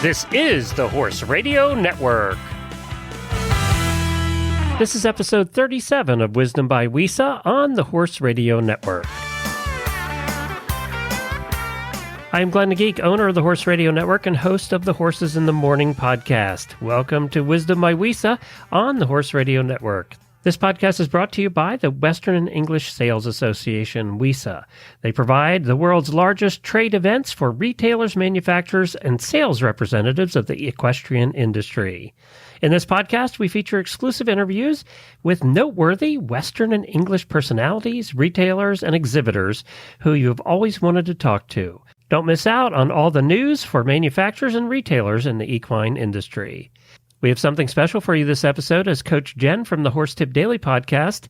This is the Horse Radio Network. This is episode 37 of Wisdom by WESA on the Horse Radio Network. I am Glenn the Geek, owner of the Horse Radio Network and host of the Horses in the Morning podcast. Welcome to Wisdom by WESA on the Horse Radio Network. This podcast is brought to you by the Western and English Sales Association, WESA. They provide the world's largest trade events for retailers, manufacturers, and sales representatives of the equestrian industry. In this podcast, we feature exclusive interviews with noteworthy Western and English personalities, retailers, and exhibitors who you have always wanted to talk to. Don't miss out on all the news for manufacturers and retailers in the equine industry. We have something special for you this episode as Coach Jen from the Horse Tip Daily podcast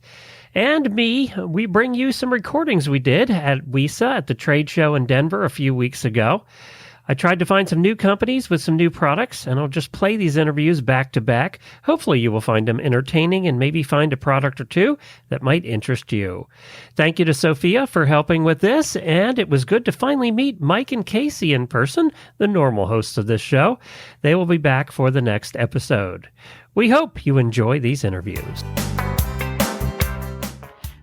and me, we bring you some recordings we did at WESA at the trade show in Denver a few weeks ago. I tried to find some new companies with some new products, and I'll just play these interviews back to back. Hopefully you will find them entertaining and maybe find a product or two that might interest you. Thank you to Sophia for helping with this, and it was good to finally meet Mike and Casey in person, the normal hosts of this show. They will be back for the next episode. We hope you enjoy these interviews.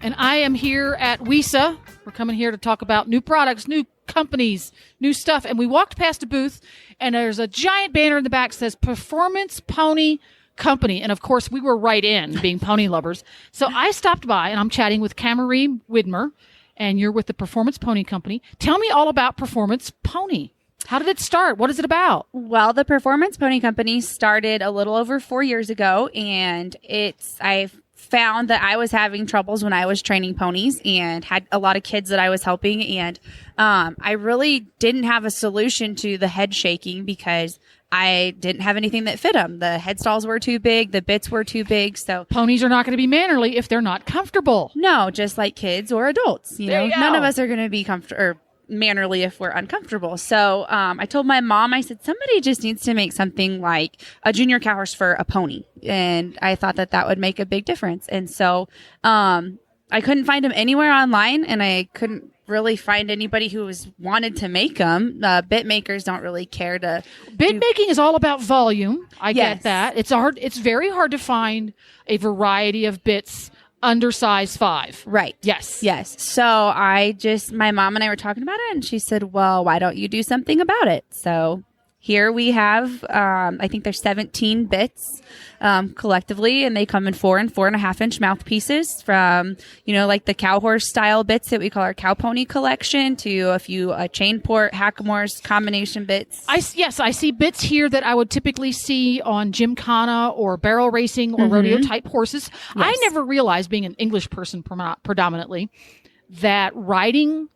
And I am here at WESA. We're coming here to talk about new products, new companies, new stuff. And we walked past a booth, and there's a giant banner in the back that says Performance Pony Company. And of course, we were right in, being pony lovers. So I stopped by, and I'm chatting with Camerie Widmer, and you're with the Performance Pony Company. Tell me all about Performance Pony. How did it start? What is it about? Well, the Performance Pony Company started a little over 4 years ago, and I found that I was having troubles when I was training ponies and had a lot of kids that I was helping. And I really didn't have a solution to the head shaking because I didn't have anything that fit them. The head stalls were too big. The bits were too big. So ponies are not going to be mannerly if they're not comfortable. No, just like kids or adults. There you go. None of us are going to be comfortable or mannerly if we're uncomfortable. So I told my mom, I said, somebody just needs to make something like a junior cow horse for a pony. And I thought that that would make a big difference. And so I couldn't find them anywhere online, and I couldn't really find anybody who wanted to make them. Bit makers don't really care to. Making is all about volume. I Yes. get that. It's hard. It's very hard to find a variety of bits under size 5. Right. Yes. Yes. So my mom and I were talking about it, and she said, well, why don't you do something about it? So here we have, I think there's 17 bits collectively, and they come in 4 and 4.5 inch mouthpieces from, like the cow horse style bits that we call our cow pony collection to a few chain port, hackamores, combination bits. I see bits here that I would typically see on gymkhana or barrel racing or rodeo type horses. Yes. I never realized, being an English person predominantly, that riding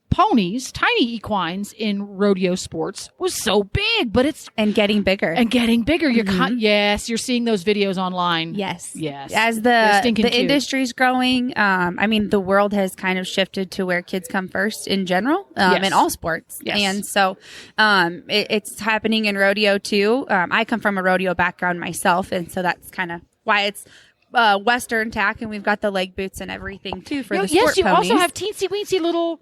ponies, tiny equines in rodeo sports was so big, but it's getting bigger. You're seeing those videos online. Yes. Yes. As the industry's growing, the world has kind of shifted to where kids come first in general, in all sports. Yes. And so, it's happening in rodeo too. I come from a rodeo background myself, and so that's kind of why it's Western tack, and we've got the leg boots and everything too for the sport Yes, you ponies. also have teensy-weensy little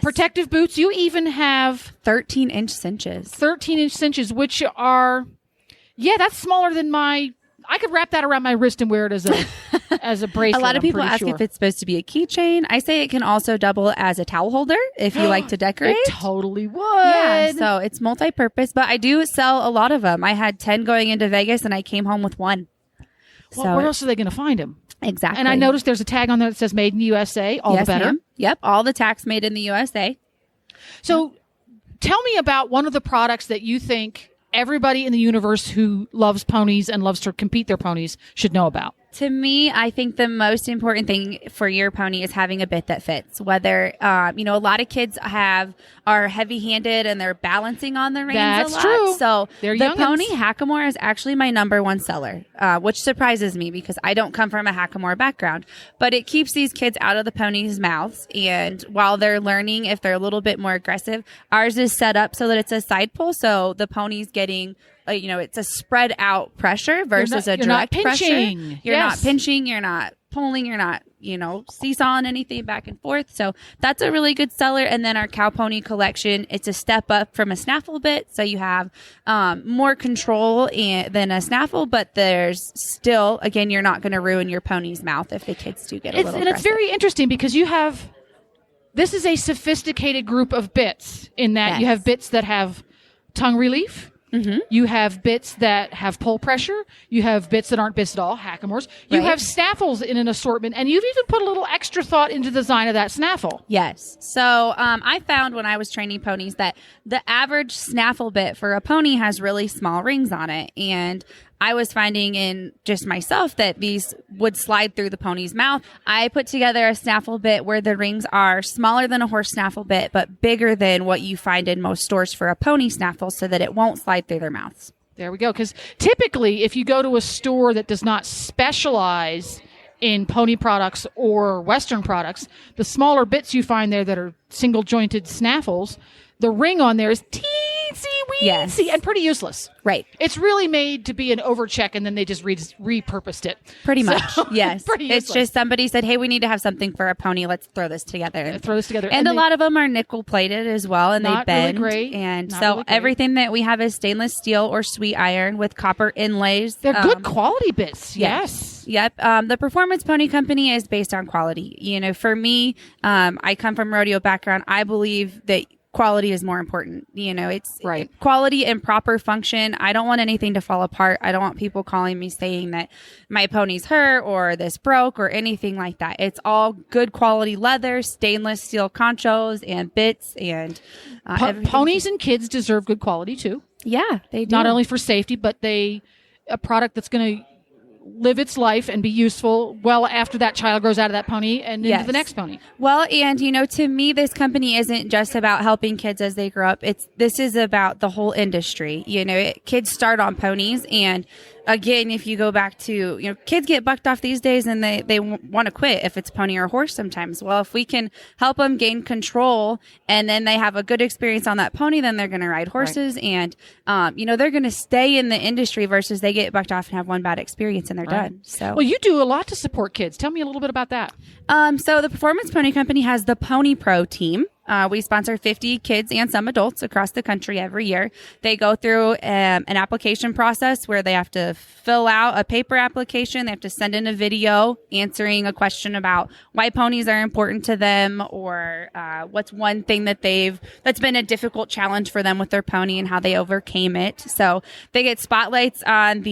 protective boots. You even have 13-inch cinches. 13-inch cinches, which are, that's smaller than I could wrap that around my wrist and wear it as a bracelet. A lot of people ask if it's supposed to be a keychain. I say it can also double as a towel holder if you like to decorate. It totally would. Yeah, so it's multi-purpose, but I do sell a lot of them. I had 10 going into Vegas, and I came home with 1. Well, where else are they going to find them? Exactly. And I noticed there's a tag on there that says made in the USA. All the better. Ma'am. Yep. All the tax made in the USA. So tell me about one of the products that you think everybody in the universe who loves ponies and loves to compete their ponies should know about. To me, I think the most important thing for your pony is having a bit that fits. Whether, a lot of kids are heavy-handed and they're balancing on the reins That's a lot. true. So They're the youngins. pony hackamore is actually my number 1 seller, which surprises me because I don't come from a hackamore background. But it keeps these kids out of the ponies' mouths. And while they're learning, if they're a little bit more aggressive, ours is set up so that it's a side pull. So the pony's getting it's a spread out pressure versus a direct pressure. You're not pinching. You're not pulling, you're not, seesawing anything back and forth. So that's a really good seller. And then our cow pony collection, it's a step up from a snaffle bit. So you have more control than a snaffle, but there's still, again, you're not going to ruin your pony's mouth if the kids do get a little aggressive. And it's very interesting because this is a sophisticated group of bits in that you have bits that have tongue relief. Mm-hmm. You have bits that have pull pressure. You have bits that aren't bits at all, hackamores. You have snaffles in an assortment, and you've even put a little extra thought into the design of that snaffle. Yes. So I found when I was training ponies that the average snaffle bit for a pony has really small rings on it, and I was finding in just myself that these would slide through the pony's mouth. I put together a snaffle bit where the rings are smaller than a horse snaffle bit, but bigger than what you find in most stores for a pony snaffle so that it won't slide through their mouths. There we go. Because typically, if you go to a store that does not specialize in pony products or Western products, the smaller bits you find there that are single-jointed snaffles, the ring on there is teensy-weensy and pretty useless. Right. It's really made to be an overcheck, and then they just repurposed it. Pretty much, yes. Pretty useless. It's just somebody said, hey, we need to have something for a pony. Let's throw this together. And a lot of them are nickel-plated as well, and they bend. Really great. And not so really great. Everything that we have is stainless steel or sweet iron with copper inlays. They're good quality bits. Yes. Yep. The Performance Pony Company is based on quality. For me, I come from rodeo background. I believe that quality is more important. It's right. Quality and proper function. I don't want anything to fall apart. I don't want people calling me saying that my pony's hurt or this broke or anything like that. It's all good quality leather, stainless steel conchos and bits, and ponies and kids deserve good quality too. Yeah, they do. Not only for safety, but a product that's going to live its life and be useful well after that child grows out of that pony and into the next pony. Well, and to me, this company isn't just about helping kids as they grow up. This is about the whole industry. Kids start on ponies, and again, if you go back to, kids get bucked off these days and they want to quit if it's pony or horse sometimes. Well, if we can help them gain control and then they have a good experience on that pony, then they're going to ride horses and, they're going to stay in the industry versus they get bucked off and have one bad experience and they're done. So, well, you do a lot to support kids. Tell me a little bit about that. So the Performance Pony Company has the Pony Pro team. We sponsor 50 kids and some adults across the country every year. They go through an application process where they have to fill out a paper application. They have to send in a video answering a question about why ponies are important to them, or what's one thing that's been a difficult challenge for them with their pony and how they overcame it. So they get spotlights on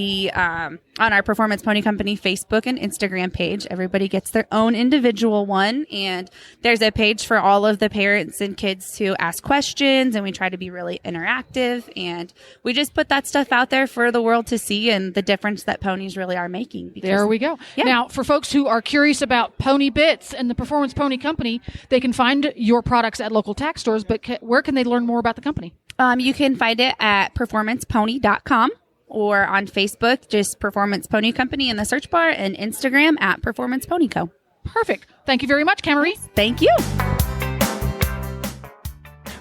on our Performance Pony Company Facebook and Instagram page. Everybody gets their own individual one, and there's a page for all of the parents and kids to ask questions, and we try to be really interactive, and we just put that stuff out there for the world to see and the difference that ponies really are making. There we go. Yeah. Now, for folks who are curious about pony bits and the Performance Pony Company, they can find your products at local tack stores, but where can they learn more about the company? You can find it at performancepony.com. or on Facebook, just Performance Pony Company in the search bar, and Instagram at Performance Pony Co. Perfect. Thank you very much, Camry. Thank you.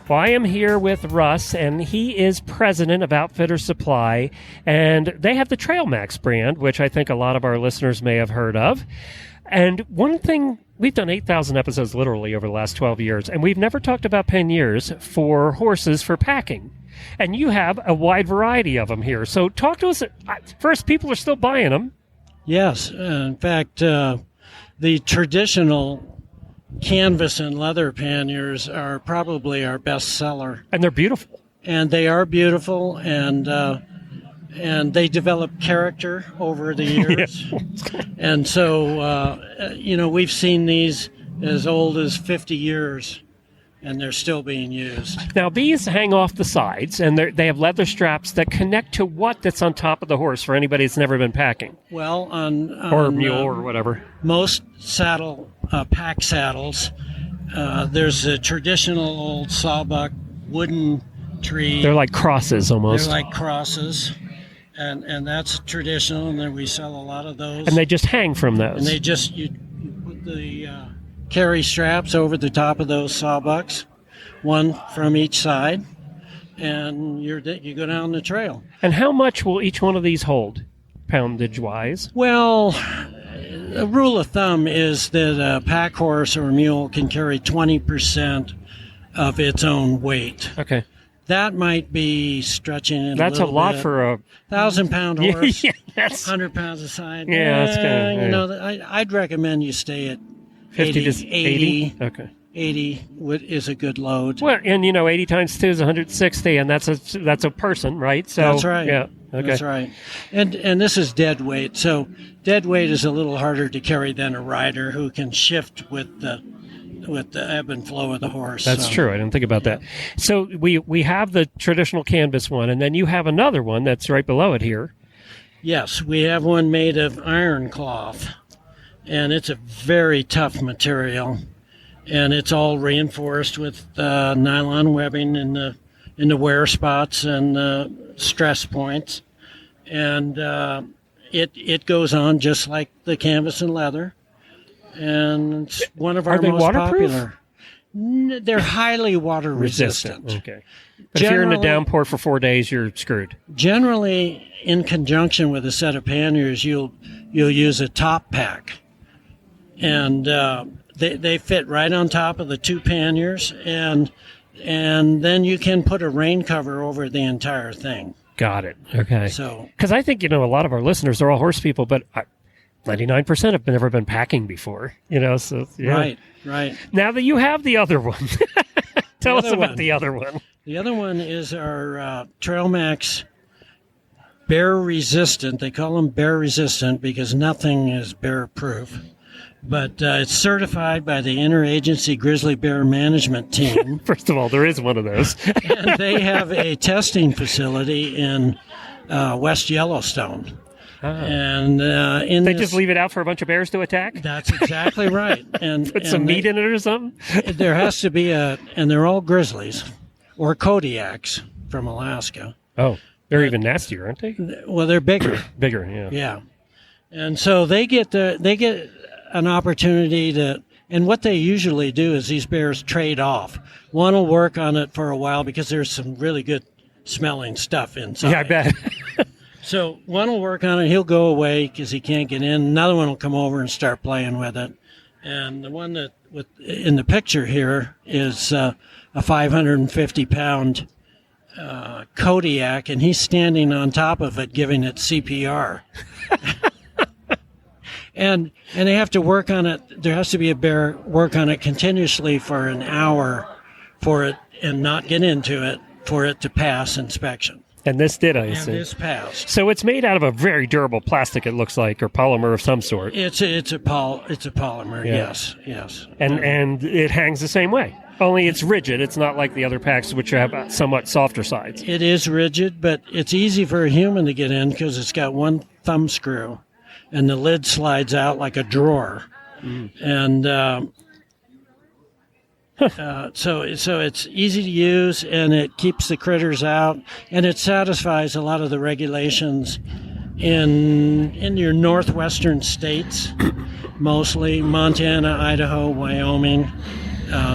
Well, I am here with Russ, and he is president of Outfitter Supply, and they have the Trail Max brand, which I think a lot of our listeners may have heard of. And one thing, we've done 8,000 episodes literally over the last 12 years, and we've never talked about panniers for horses for packing. And you have a wide variety of them here. So talk to us. First, people are still buying them. Yes. In fact, the traditional canvas and leather panniers are probably our best seller. And they're beautiful. And they are beautiful, and they develop character over the years. And so, we've seen these as old as 50 years. And they're still being used. Now, these hang off the sides, and they have leather straps that connect to that's on top of the horse for anybody that's never been packing. Well, or mule or whatever. Most pack saddles, there's a traditional old sawbuck wooden tree. They're like crosses almost. They're like crosses, and that's traditional, and then we sell a lot of those. And they just hang from those. And they you put the carry straps over the top of those sawbucks, one from each side, and you go down the trail. And how much will each one of these hold, poundage-wise? Well, a rule of thumb is that a pack horse or a mule can carry 20% of its own weight. Okay. That might be stretching it That's a lot bit. for a 1,000-pound horse. Yeah, that's 100 pounds a side. Yeah, that's kinda, you know, I'd recommend you stay at 50 80. to 80. Okay. 80 is a good load. Well, and 80 times 2 is 160, and that's a person, right? So That's right. Yeah. Okay. That's right. And this is dead weight. So dead weight is a little harder to carry than a rider who can shift with the ebb and flow of the horse. That's true. I didn't think about that. So we have the traditional canvas one, and then you have another one that's right below it here. Yes, we have one made of iron cloth, and it's a very tough material, and it's all reinforced with nylon webbing in the wear spots and stress points, and it goes on just like the canvas and leather, and it's one of our most waterproof? popular. They're highly water resistant. Okay. But if you're in a downpour for 4 days, you're screwed. Generally, in conjunction with a set of panniers, you'll use a top pack, and they fit right on top of the two panniers, and then you can put a rain cover over the entire thing. Got it. Okay. So, because I think a lot of our listeners are all horse people, but 99% have never been packing before. So yeah. Right. Now that you have the other one, tell us about one. the other one. The other one is our Trail Max bear resistant. They call them bear resistant because nothing is bear proof. But it's certified by the Interagency Grizzly Bear Management Team. First of all, there is one of those. And they have a testing facility in West Yellowstone. And they just leave it out for a bunch of bears to attack? That's exactly right. And put some meat in it or something? There has to be and they're all grizzlies or Kodiaks from Alaska. Oh, they're even nastier, aren't they? Well, they're bigger. Bigger, yeah. Yeah. And so they get an opportunity to, and what they usually do is these bears trade off. One will work on it for a while because there's some really good smelling stuff inside. Yeah, I bet. So one will work on it. He'll go away because he can't get in. Another one will come over and start playing with it. And the one that in the picture here is a 550-pound Kodiak, and he's standing on top of it giving it CPR. And they have to work on it. There has to be a bear work on it continuously for an hour for it and not get into it for it to pass inspection. And this did, I And assume. this passed. So it's made out of a very durable plastic, it looks like, or polymer of some sort. It's a polymer. Yeah. Yes. And it hangs the same way. Only it's rigid. It's not like the other packs, which have somewhat softer sides. It is rigid, but it's easy for a human to get in because it's got one thumb screw, and the lid slides out like a drawer. And so it's easy to use, and it keeps the critters out, and it satisfies a lot of the regulations in your northwestern states, mostly Montana, Idaho, Wyoming.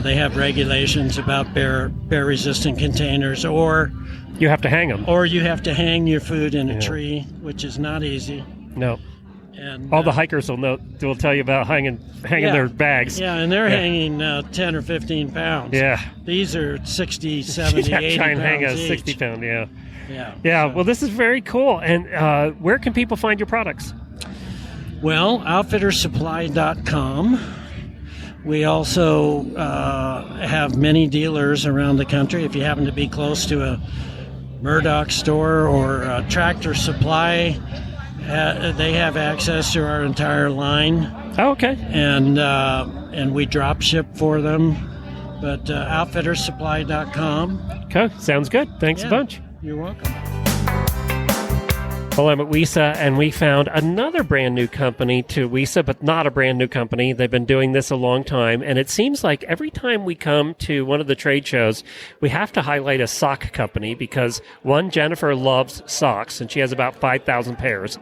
They have regulations about bear-resistant containers, or You have to hang them. or you have to hang your food in a tree, which is not easy. No. And All the hikers will tell you about hanging their bags. Yeah, and they're hanging 10 or 15 pounds. Yeah. These are 60, 70, Yeah, 80 try and hang a pounds each. 60-pound, yeah. Yeah. Well, this is very cool. And where can people find your products? Well, outfittersupply.com. We also have many dealers around the country. If you happen to be close to a Murdoch store or a Tractor Supply, they have access to our entire line. Oh, okay. And we drop ship for them. But outfittersupply.com. Okay, sounds good. Thanks a bunch. You're welcome. Well, I'm at WESA, and we found another brand new company to WESA, but not a brand new company. They've been doing this a long time, and it seems like every time we come to one of the trade shows, we have to highlight a sock company because, one, Jennifer loves socks, and she has about 5,000 pairs.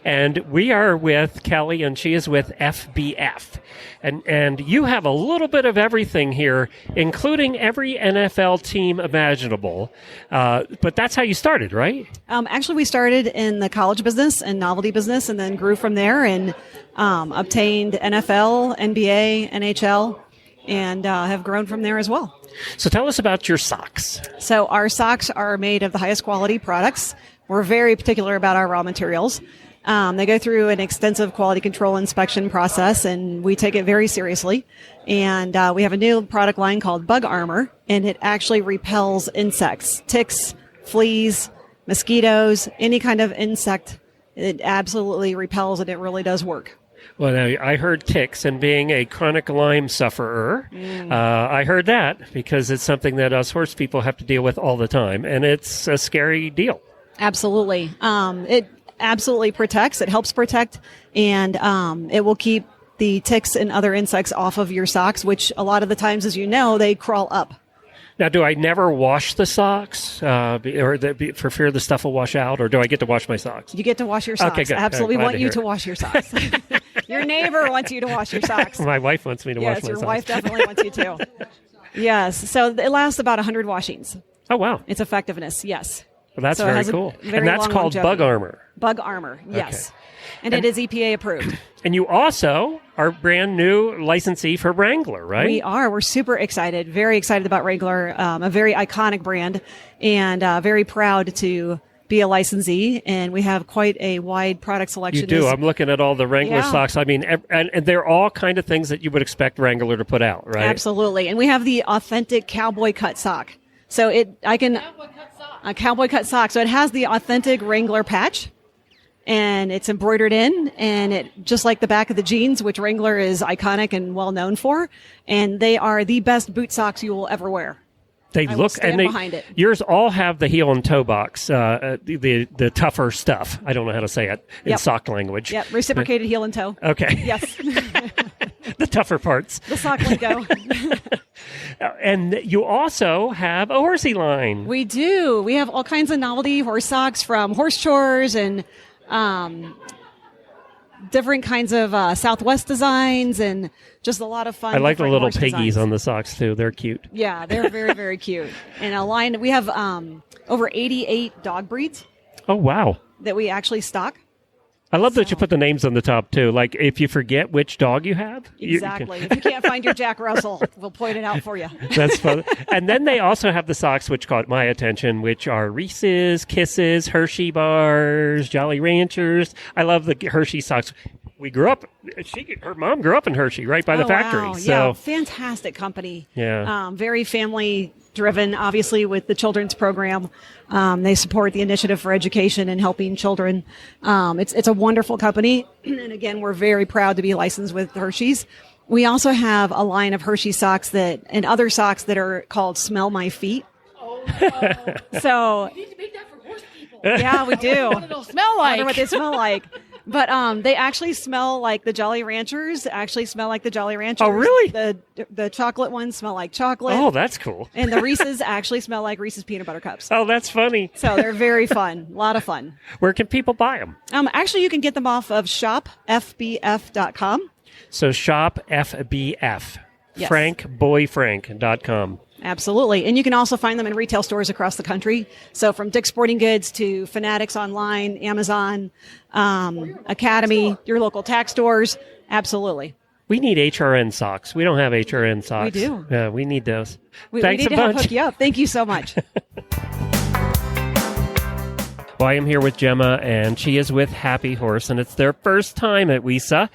And we are with Kelly, and she is with FBF. And you have a little bit of everything here, including every NFL team imaginable. But that's how you started, right? Actually, we started in the college business and novelty business and then grew from there and obtained NFL, NBA, NHL, and have grown from there as well. So tell us about your socks. So our socks are made of the highest quality products. We're very particular about our raw materials. They go through an extensive quality control inspection process, and we take it very seriously. And we have a new product line called Bug Armor, and it actually repels insects, ticks, fleas, mosquitoes, any kind of insect. It absolutely repels, and it really does work. Well, now, I heard ticks, and being a chronic Lyme sufferer, I heard that because it's something that us horse people have to deal with all the time, and it's a scary deal. Absolutely. It absolutely protects. It helps protect, and it will keep the ticks and other insects off of your socks, which a lot of the times, as you know, they crawl up. Now, do I never wash the socks for fear the stuff will wash out, or do I get to wash my socks? You get to wash your socks. Okay, good. Absolutely Glad want to you hear to it. wash your socks. Your neighbor wants you to wash your socks. My wife wants me to wash Yes, my your socks. wife definitely wants you to. Yes. So it lasts about 100 washings. Oh, wow. Its effectiveness, yes. Well, that's So it very has a cool. very And that's long called longevity. Bug Armor. Bug Armor, yes. And it is EPA approved. And you also are brand new licensee for Wrangler, right? We are. We're super excited, very excited about Wrangler, a very iconic brand, and very proud to be a licensee. And we have quite a wide product selection. You do. I'm looking at all the Wrangler Yeah. socks. I mean, and they're all kind of things that you would expect Wrangler to put out, right? Absolutely. And we have the authentic cowboy cut sock. So a cowboy cut sock. So it has the authentic Wrangler patch, and it's embroidered in, and it just like the back of the jeans, which Wrangler is iconic and well known for. And they are the best boot socks you will ever wear. They I will look stand and behind it. Yours all have the heel and toe box, the tougher stuff. I don't know how to say it in Yep. sock language. Yep, reciprocated heel and toe. Okay. Yes, The tougher parts. the sock lingo. And you also have a horsey line. We do. We have all kinds of novelty horse socks from horse chores and different kinds of Southwest designs and just a lot of fun. I like the different little horse piggies designs. on the socks too. They're cute. Yeah, they're very, very cute. And a line, we have over 88 dog breeds Oh, wow. that we actually stock. I love that you put the names on the top too. Like if you forget which dog you have. you can- Exactly. If you can't find your Jack Russell, we'll point it out for you. That's fun. And then they also have the socks which caught my attention, which are Reese's, Kisses, Hershey bars, Jolly Ranchers. I love the Hershey socks. We grew up. Her mom grew up in Hershey, right by the factory. Wow. So Yeah, fantastic company. Yeah. Very family driven, obviously, with the children's program. They support the initiative for education and helping children. It's a wonderful company. And again, we're very proud to be licensed with Hershey's. We also have a line of Hershey socks and other socks that are called Smell My Feet. So, You need to make that for horse people. yeah, we do. What it'll smell I like. wonder what they smell like. But they actually smell like the Jolly Ranchers. Actually smell like the Jolly Ranchers. Oh, really? The chocolate ones smell like chocolate. Oh, that's cool. And the Reese's actually smell like Reese's peanut butter cups. Oh, that's funny. So they're very fun. A lot of fun. Where can people buy them? Actually, you can get them off of shopfbf.com. So shop FBF. Yes. FrankBoyFrank.com. Absolutely. And you can also find them in retail stores across the country. So from Dick's Sporting Goods to Fanatics Online, Amazon, Academy, your local tax stores. Absolutely. We need HRN socks. We don't have HRN socks. We do. Yeah, we need those. We Thanks need a to help bunch. hook you up. Thank you so much. Well, I am here with Gemma, and she is with Happy Horse, and it's their first time at WESA.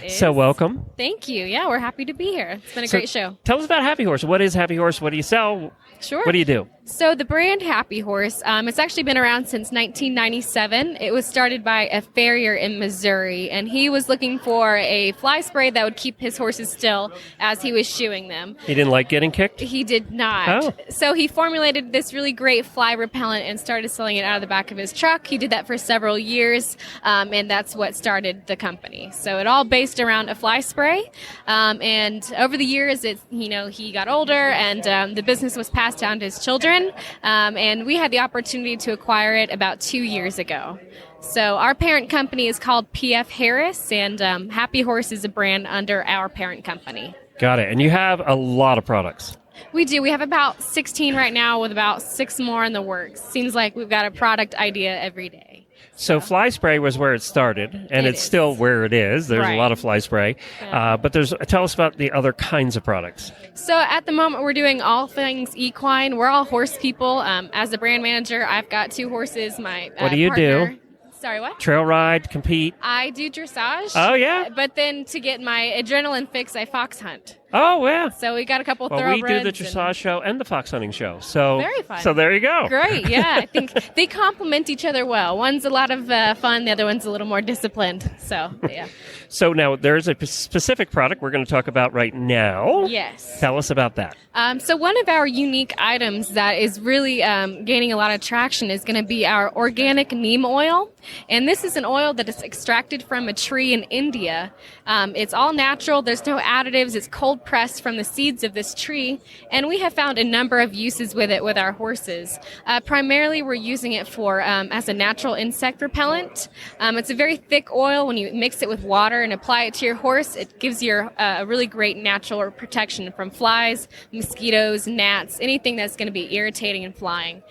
It So is. welcome. Thank you. Yeah, we're happy to be here. It's been a So great show. Tell us about Happy Horse. What is Happy Horse? What do you sell? Sure. What do you do? So the brand Happy Horse, it's actually been around since 1997. It was started by a farrier in Missouri, and he was looking for a fly spray that would keep his horses still as he was shoeing them. You didn't like getting kicked? He did not. Oh. So he formulated this really great fly repellent and started selling it out of the back of his truck. He did that for several years, and that's what started the company. So it all based around a fly spray. And over the years, he got older, and the business was passed down to his children. And we had the opportunity to acquire it about 2 years ago. So our parent company is called PF Harris, and Happy Horse is a brand under our parent company. Got it. And you have a lot of products. We do. We have about 16 right now with about 6 more in the works. Seems like we've got a product idea every day. So fly spray was where it started, and it's still where it is. There's a lot of fly spray. Yeah. But tell us about the other kinds of products. So at the moment, we're doing all things equine. We're all horse people. As the brand manager, I've got 2 horses. My What do you partner, do? Sorry, what? Trail ride, compete. I do dressage. Oh, yeah? But then to get my adrenaline fix, I fox hunt. Oh, yeah. So we got a couple Well, we thoroughbreds. do the dressage show and the fox hunting show. So Very fun. So there you go. Great, yeah. I think they complement each other well. One's a lot of fun, the other one's a little more disciplined. So, yeah. So now there's a specific product we're going to talk about right now. Yes. Tell us about that. So one of our unique items that is really gaining a lot of traction is going to be our organic neem oil. And this is an oil that is extracted from a tree in India. It's all natural. There's no additives. It's cold pressed from the seeds of this tree. And we have found a number of uses with it with our horses. Primarily, we're using it for as a natural insect repellent. It's a very thick oil. When you mix it with water and apply it to your horse, it gives you a really great natural protection from flies, mosquitoes, gnats, anything that's going to be irritating and flying.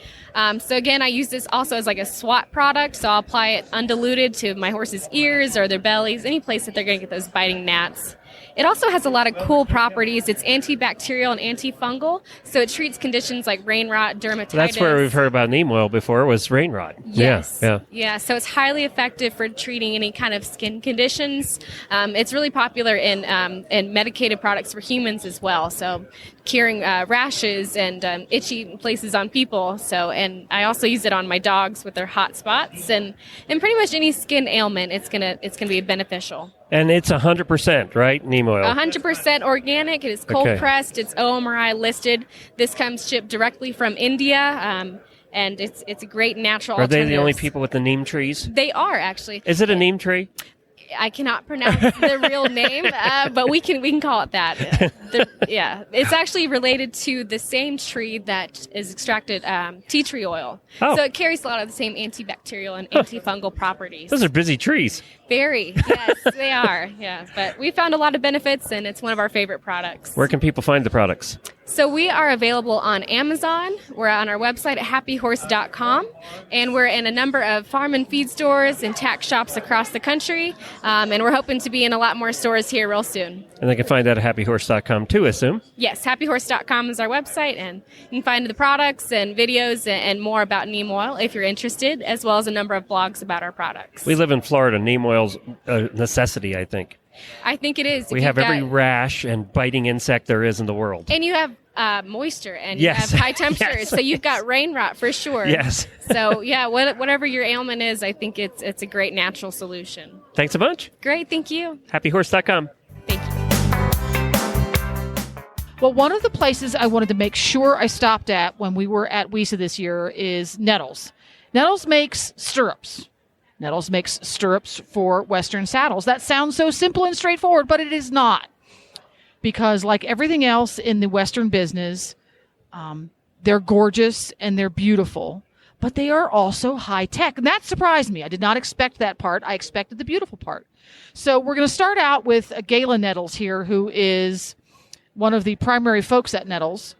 So again, I use this also as like a SWAT product. So I'll apply it undiluted to my horse's ears or their bellies, any place that they're going to get those biting gnats. It also has a lot of cool properties. It's antibacterial and antifungal, so it treats conditions like rain rot, dermatitis. That's where we've heard about neem oil before, was rain rot. Yes. Yeah. So it's highly effective for treating any kind of skin conditions. It's really popular in medicated products for humans as well. So curing rashes and itchy places on people. So, and I also use it on my dogs with their hot spots and pretty much any skin ailment. It's gonna be beneficial. And it's 100%, right? Neem oil. 100% organic. It is cold pressed. It's OMRI listed. This comes shipped directly from India, and it's a great natural Are they alternative. the only people with the neem trees? They are, actually. Is it a neem tree? I cannot pronounce the real name, but we can call it that. It's actually related to the same tree that is extracted tea tree oil. Oh. So it carries a lot of the same antibacterial and antifungal properties. Those are busy trees. Very, yes, they are. Yeah, but we found a lot of benefits, and it's one of our favorite products. Where can people find the products? So we are available on Amazon. We're on our website at happyhorse.com, and we're in a number of farm and feed stores and tack shops across the country, and we're hoping to be in a lot more stores here real soon. And they can find that at happyhorse.com too, I assume. Yes, happyhorse.com is our website, and you can find the products and videos and more about neem oil if you're interested, as well as a number of blogs about our products. We live in Florida. Neem oil's a necessity, I think. I think it is. We have every rash and biting insect there is in the world. And you have moisture and Yes. you have high temperatures, Yes. so you've got rain rot for sure. Yes. So yeah, whatever your ailment is, I think it's a great natural solution. Thanks a bunch. Great, thank you. Happyhorse.com. Thank you. Well, one of the places I wanted to make sure I stopped at when we were at WESA this year is Nettles. Nettles makes stirrups. Nettles makes stirrups for Western saddles. That sounds so simple and straightforward, but it is not. Because like everything else in the Western business, they're gorgeous and they're beautiful, but they are also high tech. And that surprised me. I did not expect that part. I expected the beautiful part. So we're going to start out with Gala Nettles here, who is one of the primary folks at Nettles.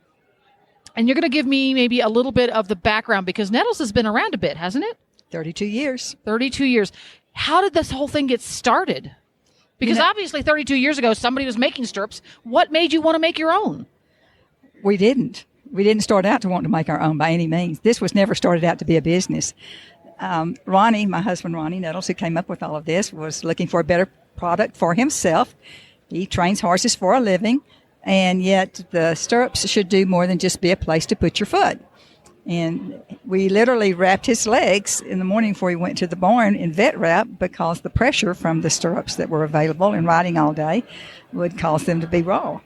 And you're going to give me maybe a little bit of the background because Nettles has been around a bit, hasn't it? 32 years. 32 years. How did this whole thing get started? Because obviously 32 years ago, somebody was making stirrups. What made you want to make your own? We didn't start out to want to make our own by any means. This was never started out to be a business. Ronnie, my husband Ronnie Nettles, who came up with all of this, was looking for a better product for himself. He trains horses for a living, and yet the stirrups should do more than just be a place to put your foot. And we literally wrapped his legs in the morning before he went to the barn in vet wrap because the pressure from the stirrups that were available and riding all day would cause them to be raw.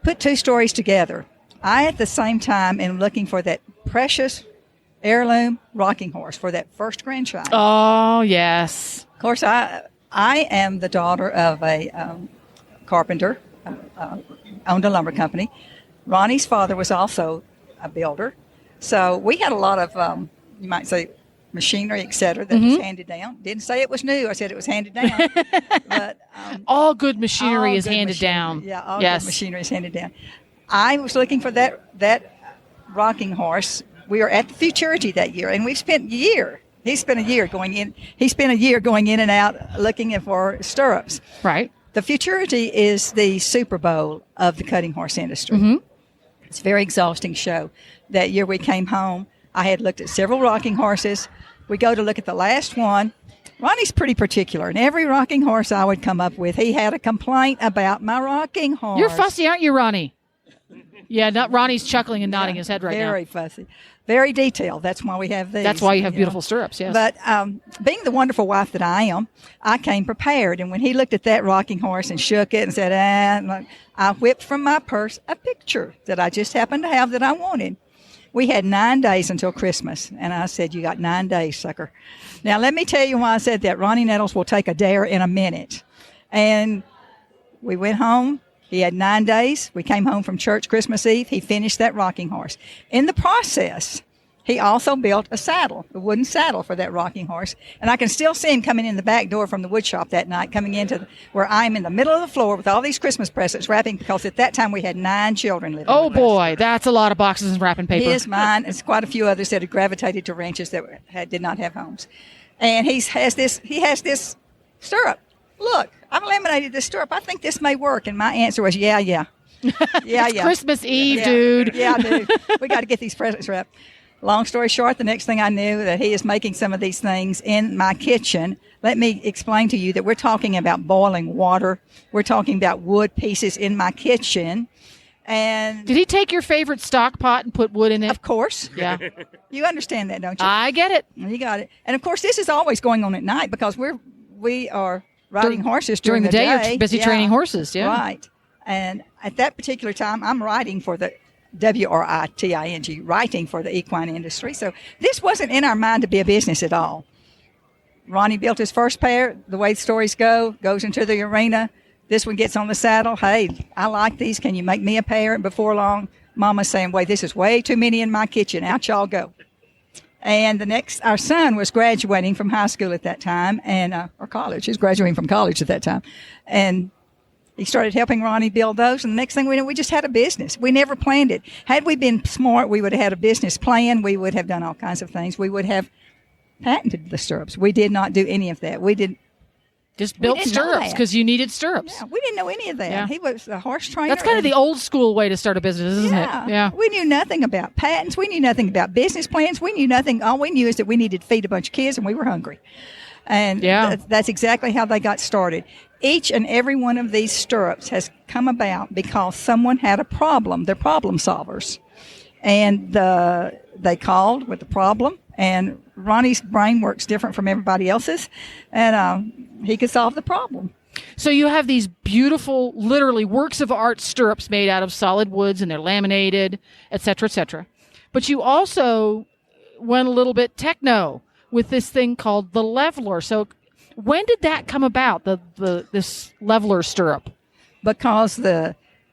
Put two stories together. I, at the same time, am looking for that precious heirloom rocking horse for that first grandchild. Oh, yes. Of course, I am the daughter of a carpenter, owned a lumber company. Ronnie's father was also a builder. So we had a lot of, you might say, machinery, etc., that was handed down. Didn't say it was new. I said it was handed down. But all good machinery all is good handed machinery. down. Yeah, all yes. good machinery is handed down. I was looking for that rocking horse. We were at the Futurity that year, and we've spent a year. He spent a year going in and out looking for stirrups. Right. The Futurity is the Super Bowl of the cutting horse industry. Mm-hmm. It's a very exhausting show. That year we came home. I had looked at several rocking horses. We go to look at the last one. Ronnie's pretty particular, and every rocking horse I would come up with, he had a complaint about my rocking horse. You're fussy, aren't you, Ronnie? Yeah, Ronnie's chuckling and nodding his head right very now. fussy. Very detailed. That's why we have these. That's why you have beautiful stirrups, yes. But being the wonderful wife that I am, I came prepared. And when he looked at that rocking horse and shook it and said, I whipped from my purse a picture that I just happened to have that I wanted. We had 9 days until Christmas. And I said, you got 9 days, sucker. Now, let me tell you why I said that. Ronnie Nettles will take a dare in a minute. And we went home. He had 9 days. We came home from church Christmas Eve. He finished that rocking horse. In the process, he also built a saddle, a wooden saddle for that rocking horse. And I can still see him coming in the back door from the wood shop that night, coming into where I'm in the middle of the floor with all these Christmas presents wrapping, because at that time we had 9 children living oh, with us. boy, that's a lot of boxes and wrapping paper. His, mine, and quite a few others that had gravitated to ranches that did not have homes. And he has this stirrup. Look, I've laminated this stirrup. I think this may work. And my answer was, yeah. It's Christmas Eve, dude. Yeah, dude. We got to get these presents wrapped. Long story short, the next thing I knew that he is making some of these things in my kitchen. Let me explain to you that we're talking about boiling water. We're talking about wood pieces in my kitchen. And did he take your favorite stock pot and put wood in it? Of course. Yeah. You understand that, don't you? I get it. You got it. And of course, this is always going on at night because we are riding horses during the day. You're busy training horses, yeah. Right. And at that particular time, I'm riding for the WRITING, writing for the equine industry. So this wasn't in our mind to be a business at all. Ronnie built his first pair. The way the stories go, goes into the arena. This one gets on the saddle. Hey, I like these. Can you make me a pair? And before long, Mama's saying, wait, this is way too many in my kitchen. Out y'all go. And our son was graduating from high school at that time, or college. He was graduating from college at that time. And he started helping Ronnie build those. And the next thing we knew, we just had a business. We never planned it. Had we been smart, we would have had a business plan. We would have done all kinds of things. We would have patented the stirrups. We did not do any of that. We just built stirrups because you needed stirrups. Yeah, we didn't know any of that. Yeah. He was a horse trainer. That's kind of the old school way to start a business, isn't it? Yeah. We knew nothing about patents. We knew nothing about business plans. We knew nothing. All we knew is that we needed to feed a bunch of kids and we were hungry. And that's exactly how they got started. Each and every one of these stirrups has come about because someone had a problem. They're problem solvers. And they called with the problem. And Ronnie's brain works different from everybody else's. And he could solve the problem. So you have these beautiful, literally works of art stirrups made out of solid woods, and they're laminated, et cetera, et cetera. But you also went a little bit techno with this thing called the leveler. So when did that come about, this leveler stirrup? Because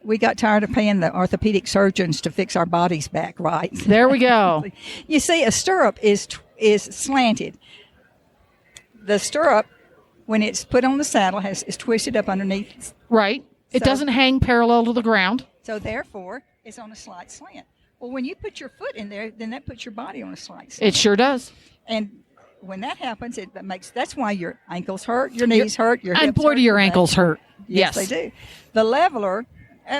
we got tired of paying the orthopedic surgeons to fix our bodies back right. There we go. You see, a stirrup is slanted. The stirrup, when it's put on the saddle, is twisted up underneath. Right. It doesn't hang parallel to the ground. So therefore, it's on a slight slant. Well, when you put your foot in there, then that puts your body on a slight slant. It sure does. And when that happens, that's why your ankles hurt, your knees hurt, your hips and boy, hurt, do your ankles hurt. Yes, they do. The leveler,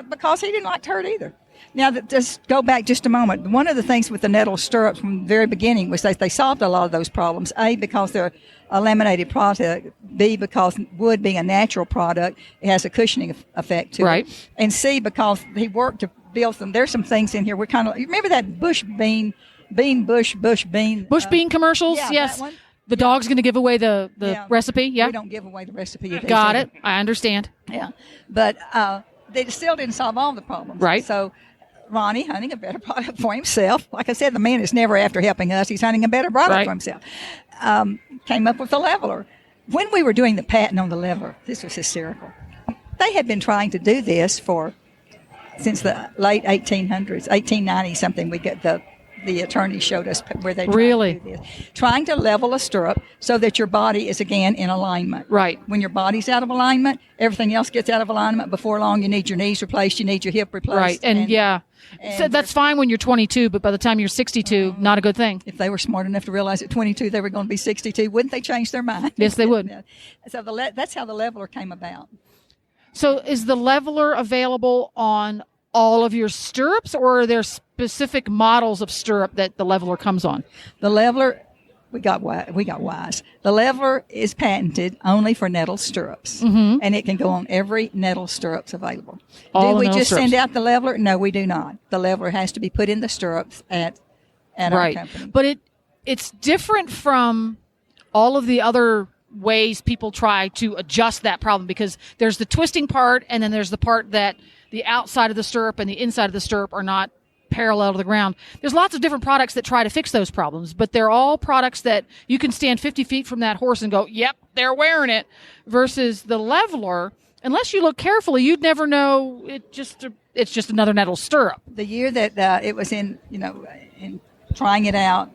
because he didn't like to hurt either. Now, just go back just a moment. One of the things with the Nettles stirrups from the very beginning was that they solved a lot of those problems. A, because they're a laminated product. B, because wood being a natural product, it has a cushioning effect to it. And C, because he worked to build them. There's some things in here. We're kind of, you remember that bush bean commercials? Yeah, yes. That one? The dog's going to give away the recipe. Yeah. We don't give away the recipe. Got it. I understand. Yeah. But they still didn't solve all the problems. Right. So Ronnie, hunting a better product for himself. Like I said, the man is never after helping us. He's hunting a better product for himself. Came up with the leveler. When we were doing the patent on the leveler, this was hysterical. They had been trying to do this since the late 1800s, 1890 something. We got the the attorney showed us where they Really? to do this. Trying to level a stirrup so that your body is again in alignment. Right. When your body's out of alignment, everything else gets out of alignment. Before long, you need your knees replaced, you need your hip replaced. Right. And so that's fine when you're 22, but by the time you're 62, not a good thing. If they were smart enough to realize at 22 they were going to be 62, wouldn't they change their mind? Yes, they would. So that's how the leveler came about. So is the leveler available on all of your stirrups, or are there specific models of stirrup that the leveler comes on? The leveler, we got wise. The leveler is patented only for nettle stirrups, and it can go on every nettle stirrups available. All do we nettle just stirrups. send out the leveler? No, we do not. The leveler has to be put in the stirrups at our Right. company. But it's different from all of the other ways people try to adjust that problem, because there's the twisting part, and then there's the part that the outside of the stirrup and the inside of the stirrup are not parallel to the ground. There's lots of different products that try to fix those problems, but they're all products that you can stand 50 feet from that horse and go, yep, they're wearing it, versus the leveler. Unless you look carefully, you'd never know. It's just another nettle stirrup. The year that it was in trying it out,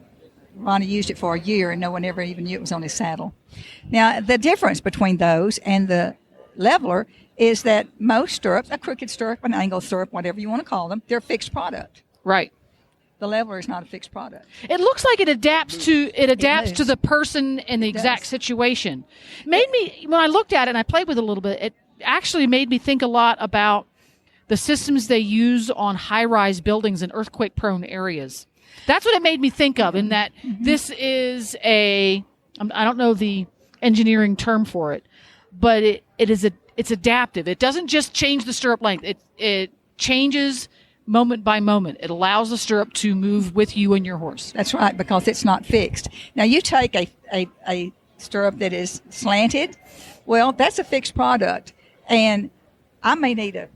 Ronnie used it for a year, and no one ever even knew it was on his saddle. Now, the difference between those and the leveler is that most stirrups, a crooked stirrup, an angle stirrup, whatever you want to call them, they're a fixed product. Right. The leveler is not a fixed product. It looks like it adapts to moves. the person and the exact does. situation. Made me, when I looked at it and I played with it a little bit, it actually made me think a lot about the systems they use on high-rise buildings in earthquake-prone areas. That's what it made me think of, in that this is I don't know the engineering term for it, but it's adaptive. It doesn't just change the stirrup length. It changes moment by moment. It allows the stirrup to move with you and your horse. That's right, because it's not fixed. Now, you take a stirrup that is slanted, well, that's a fixed product. And I may need a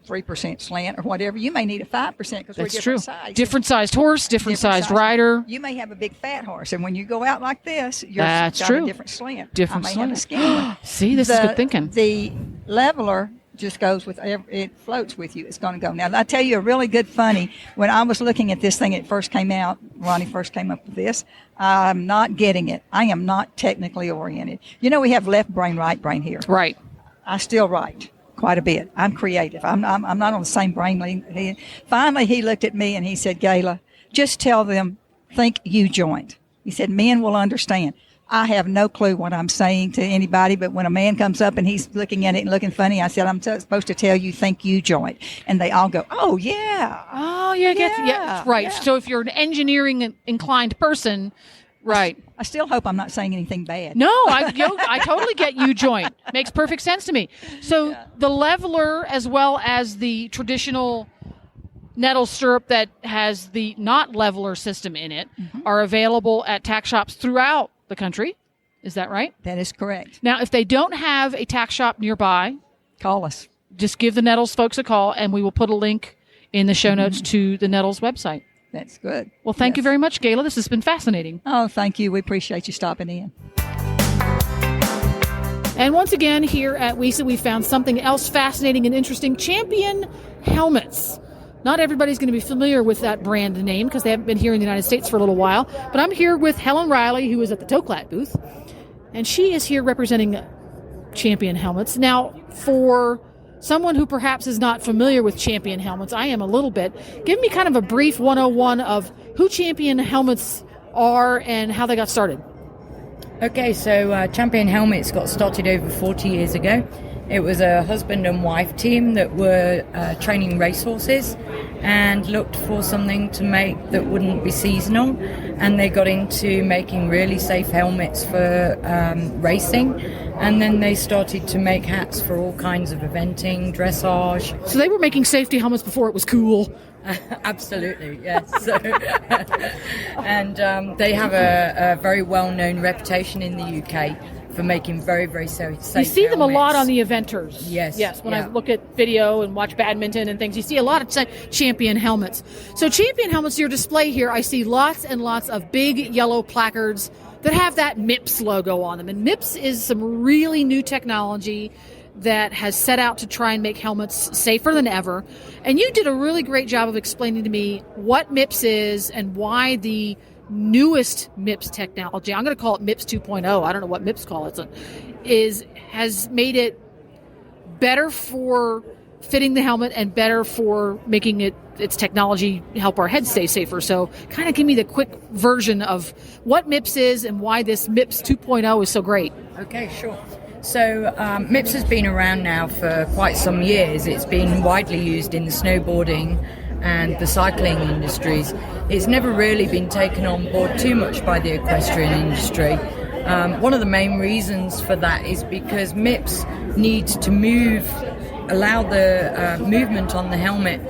3% slant or whatever. You may need a 5% because we're That's different true. size. Different sized horse, different sized rider. You may have a big fat horse, and when you go out like this, you're That's got true. a different slant. Different I may have a slant. skinny one. See, this is good thinking. The leveler just goes with it floats with you. It's going to go. Now, I tell you a really good funny. When I was looking at this thing, it first came out. Ronnie first came up with this. I'm not getting it. I am not technically oriented. You know, we have left brain, right brain here. Right. I still write quite a bit. I'm creative. I'm not on the same brain lane. Finally, he looked at me and he said, Gayla, just tell them, think U-joint. He said, men will understand. I have no clue what I'm saying to anybody, but when a man comes up and he's looking at it and looking funny, I said, I'm supposed to tell you, think U-joint. And they all go, oh, yeah. Oh, yeah. Yeah. Right. Yeah. So if you're an engineering inclined person, right. I still hope I'm not saying anything bad. No, I totally get U-joint. Makes perfect sense to me. So the leveler, as well as the traditional nettle stirrup that has the not leveler system in it, are available at tack shops throughout the country. Is that right? That is correct. Now, if they don't have a tack shop nearby, Call us. just give the Nettles folks a call, and we will put a link in the show notes to the Nettles website. That's good. Well, thank you very much, Gayla. This has been fascinating. Oh, thank you. We appreciate you stopping in. And once again, here at WESA, we found something else fascinating and interesting. Champion helmets. Not everybody's going to be familiar with that brand name because they haven't been here in the United States for a little while. But I'm here with Helen Riley, who is at the Toklat booth. And she is here representing Champion helmets. Now, for someone who perhaps is not familiar with Champion helmets, I am a little bit. Give me kind of a brief 101 of who Champion helmets are and how they got started. Okay, so Champion Helmets got started over 40 years ago. It was a husband and wife team that were training racehorses and looked for something to make that wouldn't be seasonal, and they got into making really safe helmets for racing, and then they started to make hats for all kinds of eventing, dressage. So they were making safety helmets before it was cool. Absolutely, yes. So, and they have a very well-known reputation in the UK for making very, very safe You see them helmets. a lot on the eventers. Yes. When I look at video and watch badminton and things, you see a lot of Champion helmets. So Champion helmets, your display here, I see lots and lots of big yellow placards that have that MIPS logo on them. And MIPS is some really new technology that has set out to try and make helmets safer than ever. And you did a really great job of explaining to me what MIPS is and why the newest MIPS technology, I'm going to call it MIPS 2.0, I don't know what MIPS call it, has made it better for fitting the helmet and better for making its technology help our heads stay safer. So kind of give me the quick version of what MIPS is and why this MIPS 2.0 is so great. Okay, sure. So MIPS has been around now for quite some years. It's been widely used in the snowboarding and the cycling industries. It's never really been taken on board too much by the equestrian industry. One of the main reasons for that is because MIPS needs to allow the movement on the helmet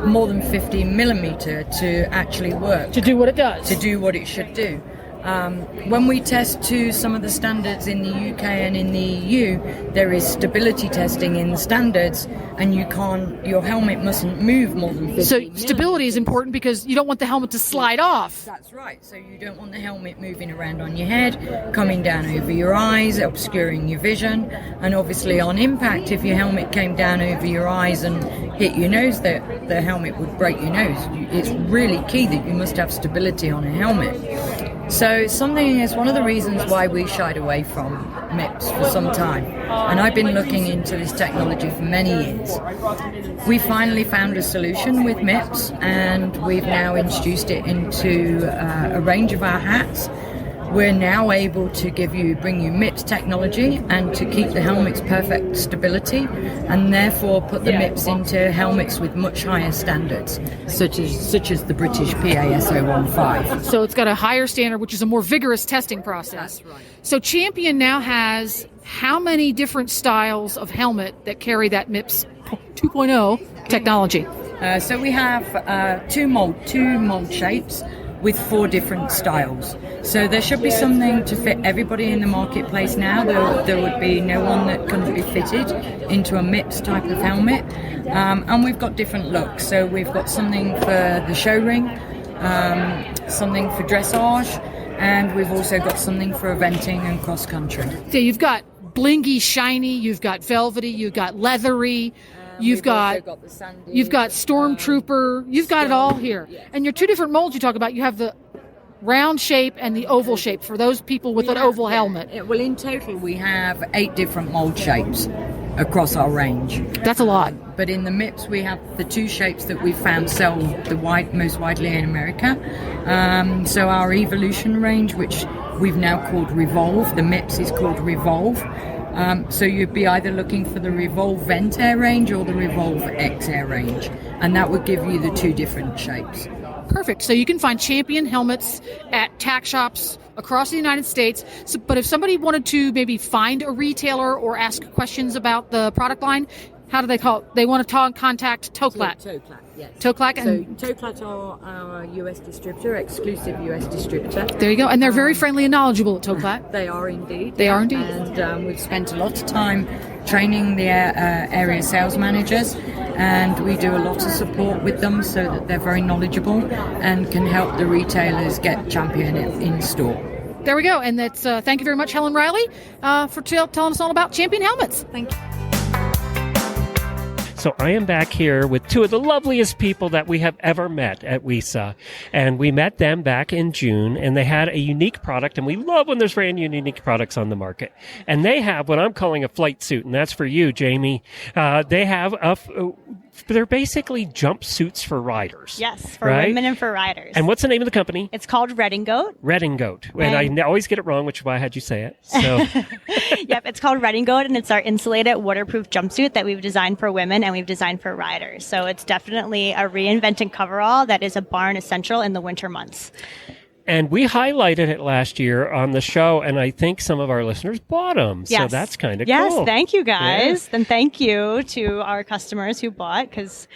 more than 15 millimeter to actually work. To do what it does. To do what it should do. When we test to some of the standards in the UK and in the EU, there is stability testing in the standards, and your helmet mustn't move more than 15 So millimeters. stability is important because you don't want the helmet to slide off. That's right. So you don't want the helmet moving around on your head, coming down over your eyes, obscuring your vision. And obviously on impact, if your helmet came down over your eyes and hit your nose, the helmet would break your nose. It's really key that you must have stability on a helmet. So it's one of the reasons why we shied away from MIPS for some time. And I've been looking into this technology for many years. We finally found a solution with MIPS, and we've now introduced it into a range of our hats. We're now able to bring you MIPS technology and to keep the helmet's perfect stability, and therefore put the MIPS into helmets with much higher standards, such as the British PAS015. So it's got a higher standard, which is a more vigorous testing process. That's right. So Champion now has how many different styles of helmet that carry that MIPS 2.0 technology? So we have two mold shapes with 4 different styles. So there should be something to fit everybody in the marketplace now. There would be no one that couldn't be fitted into a MIPS type of helmet. And we've got different looks. So we've got something for the show ring, something for dressage, and we've also got something for eventing and cross country. So you've got blingy, shiny, you've got velvety, you've got leathery, you've got Stormtrooper, you've got it all here. Yes. And your 2 different molds you talk about, you have the round shape and the oval shape for those people with an oval helmet. Well, in total we have 8 different mold shapes across our range. That's a lot. But in the MIPS we have the 2 shapes that we've found sell most widely in America. So our Evolution range, which we've now called Revolve, the MIPS is called Revolve. So you'd be either looking for the Revolve Vent Air range or the Revolve X Air range, and that would give you the 2 different shapes. Perfect. So you can find Champion helmets at tack shops across the United States. So, but if somebody wanted to maybe find a retailer or ask questions about the product line, how do they call it? They want to contact Toklat. Toklat, yes. Toklat. So Toklat are our US distributor, exclusive US distributor. There you go. And they're very friendly and knowledgeable at Toklat. They are indeed. They are indeed. And we've spent a lot of time training the area sales managers, and we do a lot of support with them so that they're very knowledgeable and can help the retailers get Champion in store. There we go. And that's thank you very much, Helen Riley, for telling us all about Champion helmets. Thank you. So I am back here with 2 of the loveliest people that we have ever met at WESA. And we met them back in June, and they had a unique product, and we love when there's brand new unique products on the market. And they have what I'm calling a flight suit, and that's for you, Jamie. They have they're basically jumpsuits for riders. Yes, for right? women and for riders. And what's the name of the company? It's called Red and Goat. Red and Goat. And I always get it wrong, which is why I had you say it. So. Yep, it's called Red and Goat, and it's our insulated, waterproof jumpsuit that we've designed for women and we've designed for riders. So it's definitely a reinvented coverall that is a barn essential in the winter months. And we highlighted it last year on the show, and I think some of our listeners bought them. Yes. So that's kind of cool. Yes, thank you guys. Yeah. And thank you to our customers who bought, because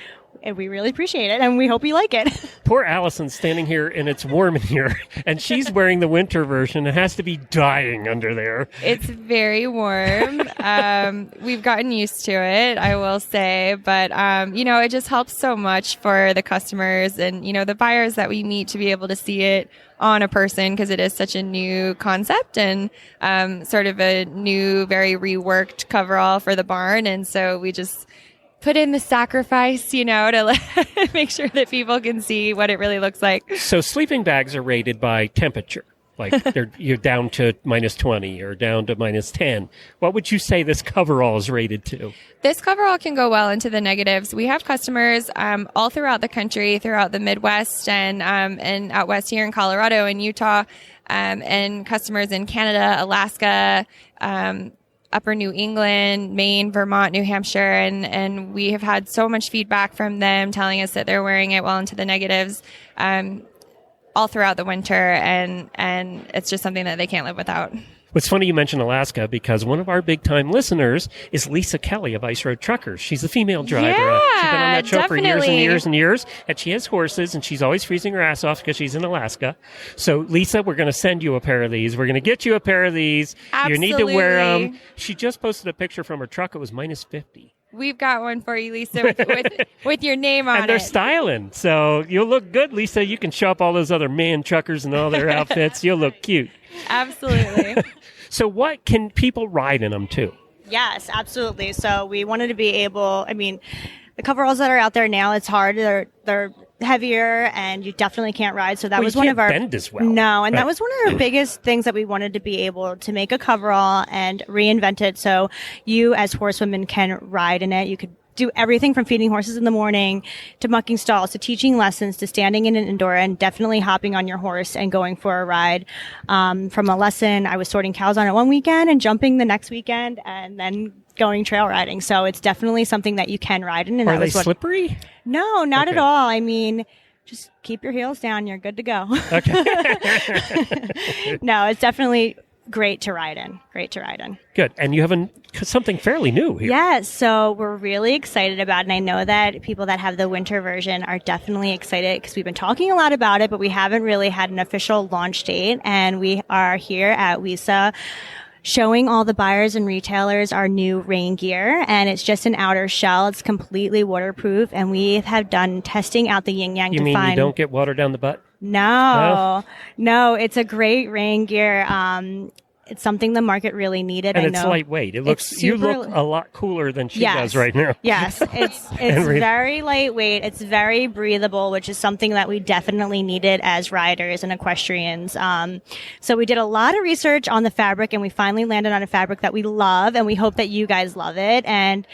And we really appreciate it, and we hope you like it. Poor Allison's standing here, and it's warm in here, and she's wearing the winter version and has to be dying under there. It's very warm. We've gotten used to it, I will say, but it just helps so much for the customers and the buyers that we meet to be able to see it on a person, because it is such a new concept and sort of a new, very reworked coverall for the barn, and so we just put in the sacrifice, to make sure that people can see what it really looks like. So sleeping bags are rated by temperature. Like you're down to -20 or down to -10. What would you say this coverall is rated to? This coverall can go well into the negatives. We have customers all throughout the country, throughout the Midwest and out west here in Colorado and Utah, and customers in Canada, Alaska, Upper New England, Maine, Vermont, New Hampshire, and we have had so much feedback from them telling us that they're wearing it well into the negatives all throughout the winter, and it's just something that they can't live without. It's funny you mentioned Alaska, because one of our big-time listeners is Lisa Kelly of Ice Road Truckers. She's a female driver. Yeah, she's been on that show for years definitely. and years and years, and she has horses, and she's always freezing her ass off because she's in Alaska. So, Lisa, we're going to send you a pair of these. We're going to get you a pair of these. Absolutely. You need to wear them. She just posted a picture from her truck. It was -50. We've got one for you, Lisa, with your name on it. And they're styling. So you'll look good, Lisa. You can show up all those other man truckers and all their outfits. You'll look cute. Absolutely. So what can people ride in them too? Yes, absolutely. So we wanted to be able, the coveralls that are out there now, it's hard. They're heavier and you definitely can't ride. So that was you one can't of our bend as well. No, and Right. that was one of our biggest things that we wanted to be able to make a coverall and reinvent it so you as horsewomen can ride in it. You could do everything from feeding horses in the morning to mucking stalls to teaching lessons to standing in an indoor and definitely hopping on your horse and going for a ride. From a lesson, I was sorting cows on it one weekend and jumping the next weekend and then going trail riding. So it's definitely something that you can ride in. And Are that they was what, slippery? No, not at Okay. all. Just keep your heels down. You're good to go. Okay. No, it's definitely great to ride in. Great to ride in. Good. And you have something fairly new here. Yes, so we're really excited about it. And I know that people that have the winter version are definitely excited because we've been talking a lot about it, but we haven't really had an official launch date. And we are here at WESA showing all the buyers and retailers our new rain gear. And it's just an outer shell. It's completely waterproof. And we have done testing out the yin yang You to mean find. you don't get water down the butt? No, it's a great rain gear. It's something the market really needed. And I it's know. lightweight. It looks It's you super- look a lot cooler than she Yes. does right now. Yes, it's very lightweight. It's very breathable, which is something that we definitely needed as riders and equestrians. So we did a lot of research on the fabric, and we finally landed on a fabric that we love, and we hope that you guys love it. And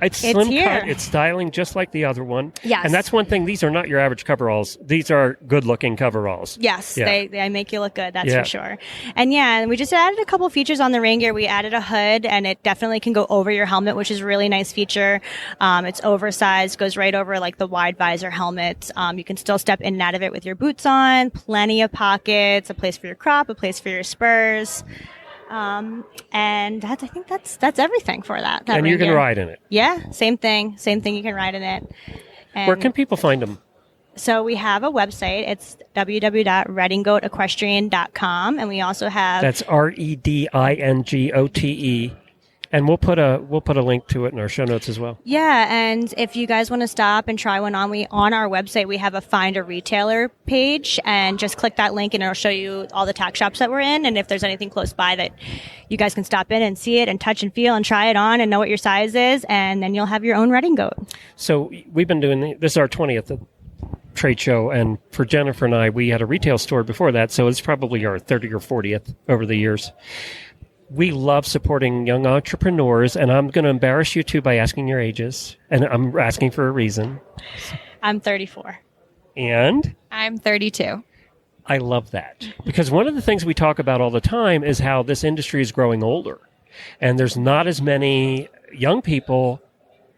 It's It's slim here. cut. It's styling just like the other one. Yes. And that's one thing. These are not your average coveralls. These are good-looking coveralls. yes, Yeah. they make you look good. That's Yeah. for sure. And and we just added a couple features on the rain gear. We added a hood, and it definitely can go over your helmet, which is a really nice feature. It's oversized, goes right over like the wide visor helmet. You can still step in and out of it with your boots on. Plenty of pockets, a place for your crop, a place for your spurs. And I think that's everything for that. And rain you can gear. ride in it. Yeah, same thing. Same thing. You can ride in it. And Where can people find them? so we have a website. It's www.redingotequestrian.com, and we also have That's REDINGOTE. And we'll put a link to it in our show notes as well. Yeah, and if you guys want to stop and try one on, on our website we have a find a retailer page, and just click that link and it'll show you all the tack shops that we're in, and if there's anything close by that you guys can stop in and see it and touch and feel and try it on and know what your size is, and then you'll have your own Redding Goat. So we've been doing this is our 20th trade show, and for Jennifer and I, we had a retail store before that, so it's probably our 30th or 40th over the years. We love supporting young entrepreneurs, and I'm going to embarrass you too by asking your ages, and I'm asking for a reason. I'm 34. And I'm 32. I love that, because one of the things we talk about all the time is how this industry is growing older, and there's not as many young people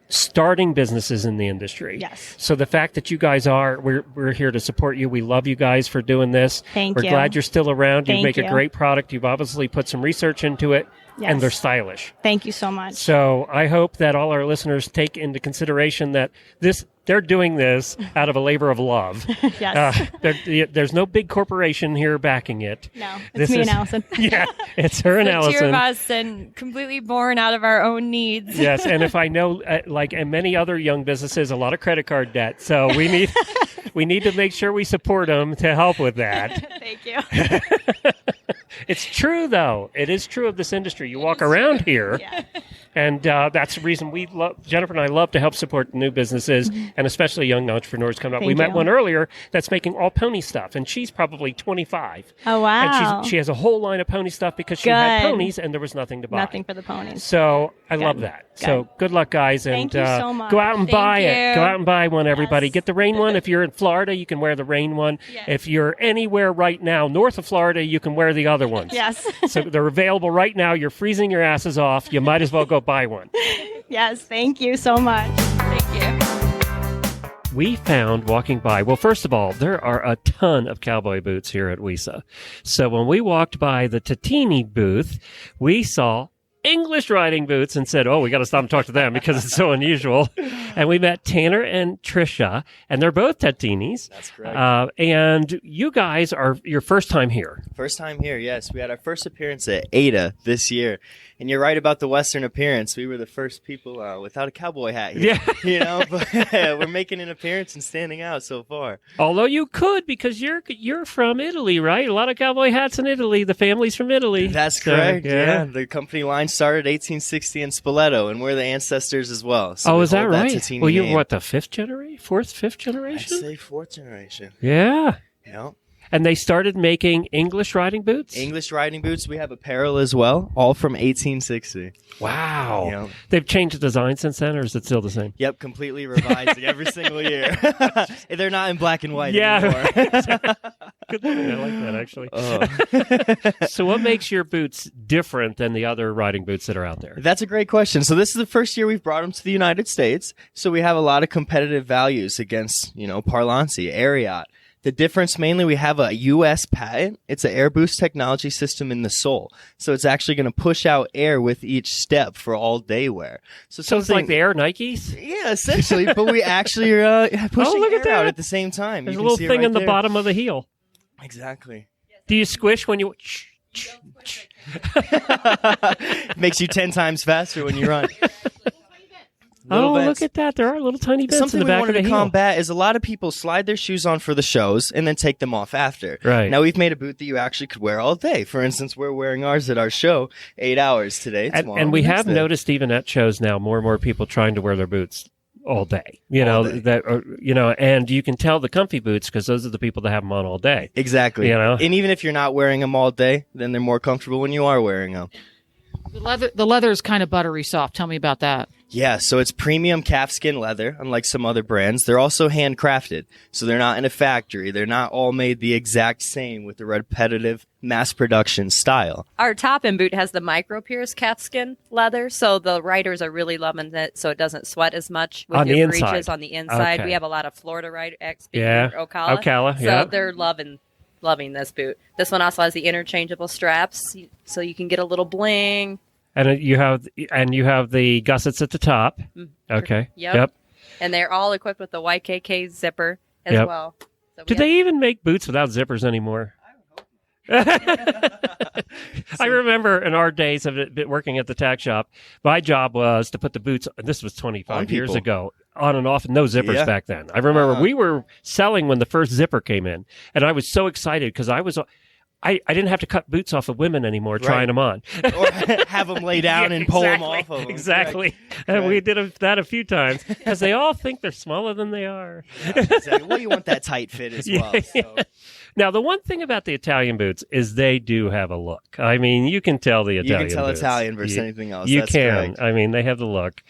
starting businesses in the industry. Yes. So the fact that you guys we're here to support you. We love you guys for doing this. Thank We're you. glad you're still around. You Thank make a you. great product. You've obviously put some research into it, Yes. and they're stylish. Thank you so much. So I hope that all our listeners take into consideration that this they're doing this out of a labor of love. Yes. There's no big corporation here backing it. No, it's me and Allison. Yeah, it's her and The Allison. two of us, and completely born out of our own needs. Yes, and if I know, like in many other young businesses, a lot of credit card debt. So we need to make sure we support them to help with that. Thank you. It's true, though. It is true of this industry. You walk around here, and that's the reason Jennifer and I love to help support new businesses, and especially young entrepreneurs coming up. We met one earlier that's making all pony stuff, and she's probably 25. Oh, wow. And she has a whole line of pony stuff because she had ponies, and there was nothing to buy. Nothing for the ponies. So I love that. So good luck, guys. And Thank you so much. go out and buy it. you. Go out and buy one, everybody. Yes. Get the rain one. If you're in Florida, you can wear the rain one. Yes. If you're anywhere right now north of Florida, you can wear the other ones. Yes. So they're available right now. You're freezing your asses off. You might as well go buy one. Yes. Thank you so much. Thank you. We found walking by, well, first of all, there are a ton of cowboy boots here at WESA. So when we walked by the Tatini booth, we saw English riding boots and said, oh, we got to stop and talk to them because it's so unusual. And we met Tanner and Trisha, and they're both Tatinis. That's correct. And you guys are your first time here. First time here, yes. We had our first appearance at Ada this year. And you're right about the Western appearance. We were the first people without a cowboy hat here. Yeah. You know, but we're making an appearance and standing out so far. Although you could, because you're from Italy, right? A lot of cowboy hats in Italy. The family's from Italy. That's correct, yeah. The company line started 1860 in Spoleto, and we're the ancestors as well. So is that right? Tatini Well, you're name. what, the fifth I'd generation? say fourth generation. Yeah. Yeah. And they started making English riding boots? English riding boots. We have apparel as well, all from 1860. Wow. Yep. They've changed the design since then, or is it still the same? Yep, completely revised every single year. They're not in black and white anymore. Good point. I like that, actually. So what makes your boots different than the other riding boots that are out there? That's a great question. So this is the first year we've brought them to the United States. So we have a lot of competitive values against, Parlancy, Ariat. The difference mainly, we have a U.S. patent. It's an air boost technology system in the sole. So it's actually going to push out air with each step for all day wear. So it's like the Air Nikes? Yeah, essentially. But we actually are pushing look at air out that. at the same time. There's You a can little see it thing right in the there. bottom of the heel. Exactly. Do you squish when you... Makes you 10 times faster when you run. Oh, bits. look at that. There are little tiny bits Something in the we back wanted of the to heel. combat is a lot of people slide their shoes on for the shows and then take them off after. Right. Now we've made a boot that you actually could wear all day. For instance, we're wearing ours at our show 8 hours today, tomorrow. And we the next have day. noticed even at shows now more and more people trying to wear their boots all day. All day. And you can tell the comfy boots because those are the people that have them on all day. Exactly. And even if you're not wearing them all day, then they're more comfortable when you are wearing them. The leather is kind of buttery soft. Tell me about that. Yeah, so it's premium calfskin leather, unlike some other brands. They're also handcrafted, so they're not in a factory. They're not all made the exact same with the repetitive mass production style. Our top-end boot has the micro-pierce calfskin leather, so the riders are really loving it, so it doesn't sweat as much with On the your inside. breeches on the inside. Okay. We have a lot of Florida rider, Yeah. Ocala, so yeah. they're loving this boot. This one also has the interchangeable straps, so you can get a little bling. And you have the gussets at the top. Okay. Yep. And they're all equipped with the YKK zipper as Yep. well. So Do they even make boots without zippers anymore? I remember in our days of it working at the tack shop, my job was to put the boots, this was 25 On years people. ago, on and off, no zippers Yeah. back then. I remember we were selling when the first zipper came in, and I was so excited because I didn't have to cut boots off of women anymore trying them on. Or have them lay down and pull them off of them. Exactly. And we did that a few times because they all think they're smaller than they are. Exactly. Well, you want that tight fit as well. So. Now, the one thing about the Italian boots is they do have a look. I mean, you can tell the Italian You can tell boots. Italian versus anything else. You That's can. correct. I mean, they have the look.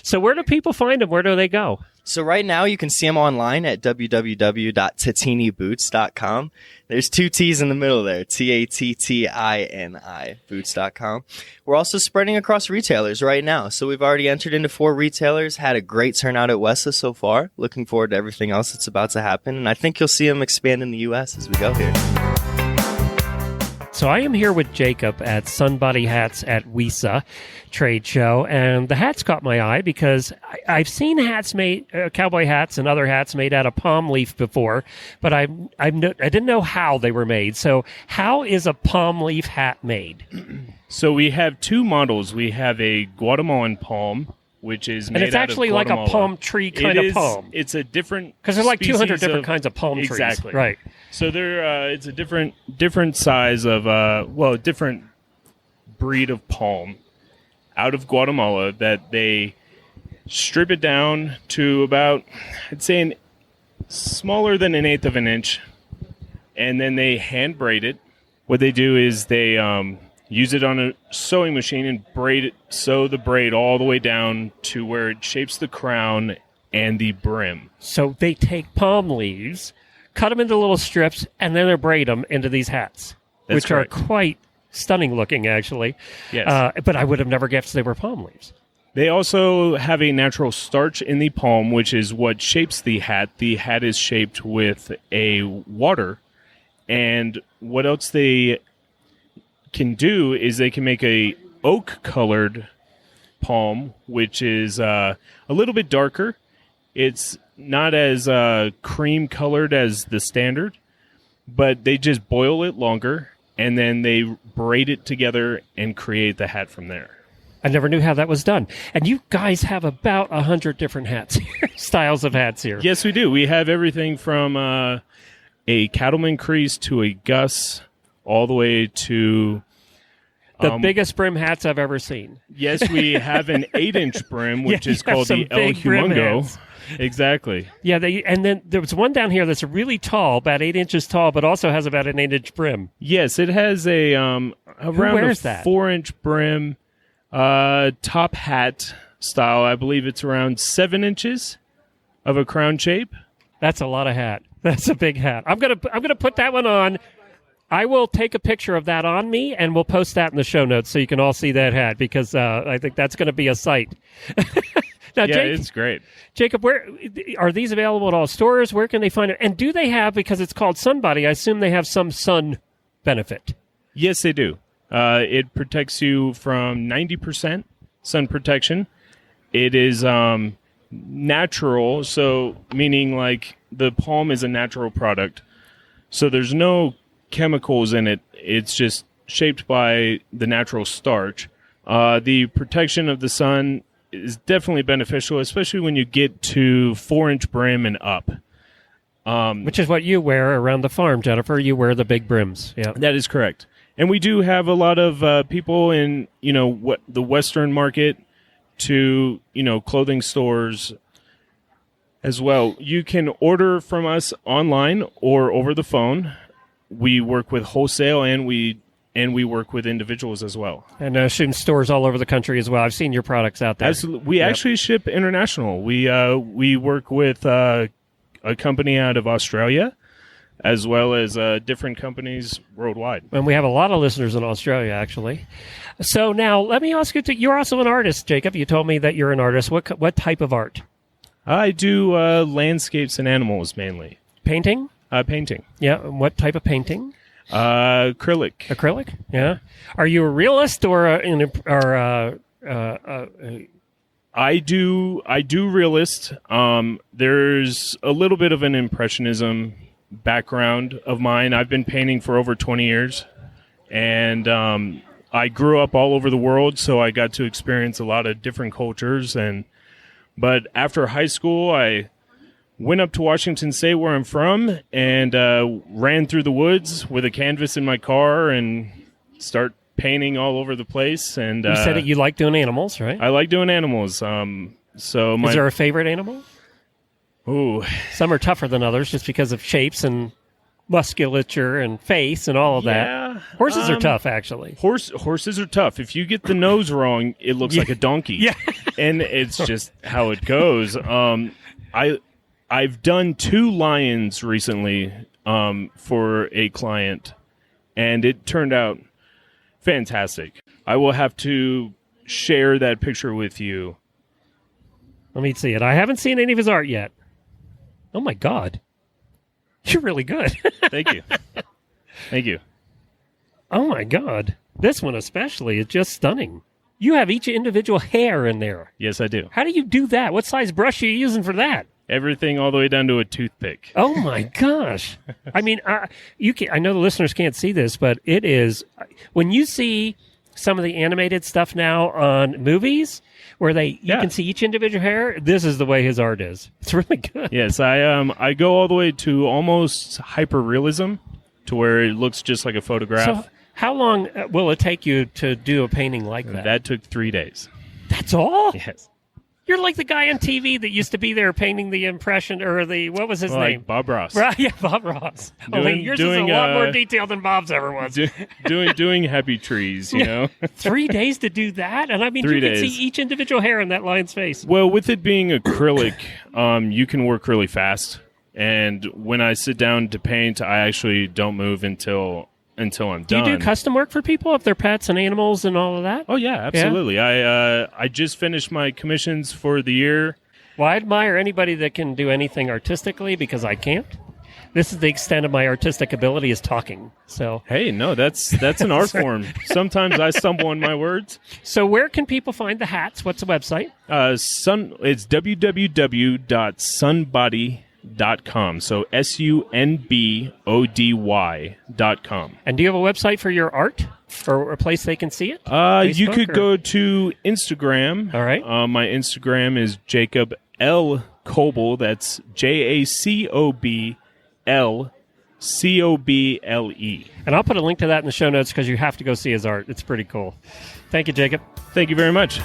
So where do people find them? Where do they go? So right now you can see them online at www.tatiniboots.com. There's two T's in the middle there, TATTINI, boots.com. We're also spreading across retailers right now. So we've already entered into 4 retailers, had a great turnout at WESA so far. Looking forward to everything else that's about to happen. And I think you'll see them expand in the U.S. as we go here. So I am here with Jacob at Sunbody Hats at WESA trade show, and the hats caught my eye because I've seen hats made, cowboy hats and other hats made out of palm leaf before, but I didn't know how they were made. So how is a palm leaf hat made? So we have two models. We have a Guatemalan palm, which is made out of And it's actually like a palm tree kind of palm. It's a different because there's like 200 different of, kinds of palm trees. Exactly. Right. So it's a different size of a different breed of palm out of Guatemala that they strip it down to about, I'd say, smaller than 1/8 of an inch, and then they hand braid it. What they do is they use it on a sewing machine and sew the braid all the way down to where it shapes the crown and the brim. So they take palm leaves, cut them into little strips, and then they braid them into these hats, That's which correct. are quite stunning looking, actually. Yes. But I would have never guessed they were palm leaves. They also have a natural starch in the palm, which is what shapes the hat. The hat is shaped with a water. And what else they can do is they can make a oak-colored palm, which is a little bit darker. It's not as cream-colored as the standard, but they just boil it longer, and then they braid it together and create the hat from there. I never knew how that was done. And you guys have about 100 different hats here, styles of hats here. Yes, we do. We have everything from a cattleman crease to a Gus, all the way to the biggest brim hats I've ever seen. Yes, we have an 8-inch brim, which is called the El big brim Humongo. hats. Exactly. Yeah, and then there was one down here that's really tall, about 8 inches tall, but also has about an 8-inch brim. Yes, it has a around wears a that? 4-inch brim, top hat style. I believe it's around 7 inches of a crown shape. That's a lot of hat. That's a big hat. I'm gonna put that one on. I will take a picture of that on me, and we'll post that in the show notes so you can all see that hat, because I think that's going to be a sight. Now, Yeah, it's great. Jacob, where are these available at all stores? Where can they find it? And do they have, because it's called Sunbody, I assume they have some sun benefit? Yes, they do. It protects you from 90% sun protection. It is natural, so meaning like the palm is a natural product. So there's no chemicals in it. It's just shaped by the natural starch. The protection of the sun is definitely beneficial, especially when you get to 4-inch brim and up. Which is what you wear around the farm, Jennifer. You wear the big brims. Yeah, that is correct. And we do have a lot of people in, the Western market to, clothing stores as well. You can order from us online or over the phone. We work with wholesale and we work with individuals as well. And in stores all over the country as well. I've seen your products out there. Absolutely. We actually ship international. We work with a company out of Australia, as well as different companies worldwide. And we have a lot of listeners in Australia, actually. So now let me ask you, you're also an artist, Jacob. You told me that you're an artist. What type of art? I do landscapes and animals mainly. Painting? Painting. Yeah. What type of painting? Acrylic. Acrylic? Yeah. Are you a realist or I do realist. There's a little bit of an impressionism background of mine. I've been painting for over 20 years, and I grew up all over the world, so I got to experience a lot of different cultures. But after high school, I went up to Washington State, where I'm from, and ran through the woods with a canvas in my car and start painting all over the place. And you said that you like doing animals, right? I like doing animals. Is there a favorite animal? Ooh, some are tougher than others just because of shapes and musculature and face and all of that. Horses are tough, actually. Horses are tough. If you get the nose wrong, it looks like a donkey. Yeah, and it's just how it goes. I've done 2 lions recently for a client, and it turned out fantastic. I will have to share that picture with you. Let me see it. I haven't seen any of his art yet. Oh, my God. You're really good. Thank you. Thank you. Oh my God. This one especially is just stunning. You have each individual hair in there. Yes, I do. How do you do that? What size brush are you using for that? Everything all the way down to a toothpick. Oh my gosh. I mean, I know the listeners can't see this, but it is, when you see some of the animated stuff now on movies where you can see each individual hair, this is the way his art is. It's really good. Yes, I go all the way to almost hyper-realism to where it looks just like a photograph. So how long will it take you to do a painting like that? That took 3 days. That's all? Yes. You're like the guy on TV that used to be there painting the impression, or what was his name? Bob Ross. Right, yeah, Bob Ross. Only yours is a lot more detailed than Bob's ever was. Doing happy trees, you know. 3 days to do that? And I mean, 3 you days. can see each individual hair in that lion's face. Well, with it being acrylic, you can work really fast. And when I sit down to paint, I actually don't move until I'm done. Do you do custom work for people, if they're pets and animals and all of that? Oh, yeah, absolutely. Yeah? I just finished my commissions for the year. Well, I admire anybody that can do anything artistically, because I can't. This is the extent of my artistic ability, is talking. So hey, no, that's an art form. Sometimes I stumble on my words. So where can people find the hats? What's the website? It's www.sunbody.com. So sunbody.com. And do you have a website for your art, or a place they can see it? You could go to Instagram. All right. My Instagram is Jacob L. Coble. That's JACOBLCOBLE. And I'll put a link to that in the show notes, because you have to go see his art. It's pretty cool. Thank you, Jacob. Thank you very much.